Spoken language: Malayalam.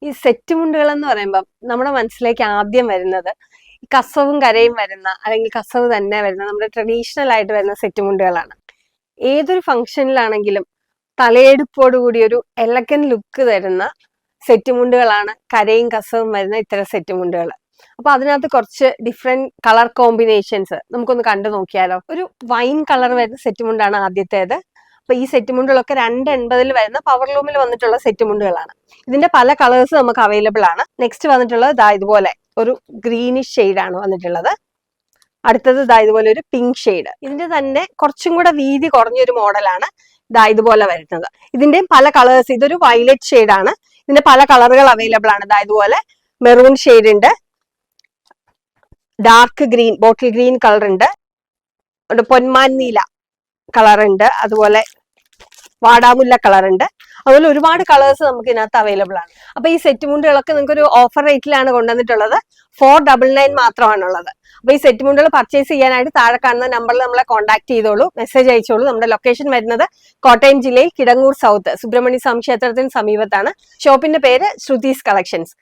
ഈ സെറ്റ് മുണ്ടുകൾ എന്ന് പറയുമ്പോൾ നമ്മുടെ മനസ്സിലേക്ക് ആദ്യം വരുന്നത് കസവും കരയും വരുന്ന അല്ലെങ്കിൽ കസവ് തന്നെ വരുന്ന നമ്മുടെ ട്രഡീഷണൽ ആയിട്ട് വരുന്ന സെറ്റ് മുണ്ടുകളാണ്. ഏതൊരു ഫംഗ്ഷനിലാണെങ്കിലും തലയെടുപ്പോട് കൂടി ഒരു എലഗൻ ലുക്ക് തരുന്ന സെറ്റ് മുണ്ടുകളാണ് കരയും കസവും വരുന്ന ഇത്തരം സെറ്റ് മുണ്ടുകൾ. അപ്പൊ അതിനകത്ത് കുറച്ച് ഡിഫറെന്റ് കളർ കോമ്പിനേഷൻസ് നമുക്കൊന്ന് കണ്ടു നോക്കിയാലോ. ഒരു വൈൻ കളർ വരുന്ന സെറ്റ് മുണ്ടാണ് ആദ്യത്തേത്. അപ്പൊ ഈ സെറ്റ് മുണ്ടുകളൊക്കെ 280 വരുന്ന പവർലൂമിൽ വന്നിട്ടുള്ള സെറ്റ് മുണ്ടുകളാണ്. ഇതിന്റെ പല കളേഴ്സ് നമുക്ക് അവൈലബിൾ ആണ്. നെക്സ്റ്റ് വന്നിട്ടുള്ളത് ഇതുപോലെ ഒരു ഗ്രീനിഷ് ഷെയ്ഡാണ് വന്നിട്ടുള്ളത്. അടുത്തത് ഇതുപോലെ ഒരു പിങ്ക് ഷെയ്ഡ്. ഇതിന്റെ തന്നെ കുറച്ചും കൂടെ വീതി കുറഞ്ഞൊരു മോഡലാണ് ഇതുപോലെ വരുന്നത്. ഇതിന്റെ പല കളേഴ്സ്, ഇതൊരു വയലറ്റ് ഷെയ്ഡാണ്. ഇതിന്റെ പല കളറുകൾ അവൈലബിൾ ആണ്. ഇതുപോലെ മെറൂൺ ഷെയ്ഡ് ഉണ്ട്, dark green, bottle green colour ഉണ്ട്, പൊന്മാൻ നീല കളർ ഉണ്ട്, അതുപോലെ വാടാമുല്ല കളർ ഉണ്ട്. അതുപോലെ ഒരുപാട് കളേഴ്സ് നമുക്ക് ഇതിനകത്ത് അവൈലബിൾ ആണ്. അപ്പൊ ഈ സെറ്റ് മുണ്ടുകളൊക്കെ നിങ്ങൾക്ക് ഒരു ഓഫർ റേറ്റിലാണ് കൊണ്ടുവന്നിട്ടുള്ളത്. 499 മാത്രമാണുള്ളത്. അപ്പൊ ഈ സെറ്റ് മുണ്ടുകൾ പർച്ചേസ് ചെയ്യാനായിട്ട് താഴെ കാണുന്ന നമ്പറിൽ നമ്മളെ കോൺടാക്ട് ചെയ്തോളൂ, മെസ്സേജ് അയച്ചോളൂ. നമ്മുടെ ലൊക്കേഷൻ വരുന്നത് കോട്ടയം ജില്ലയിൽ കിടങ്ങൂർ സൗത്ത് സുബ്രഹ്മണ്യ സ്വാമി ക്ഷേത്രത്തിന് സമീപത്താണ്. ഷോപ്പിന്റെ പേര് ശ്രുതീസ് കളക്ഷൻസ്.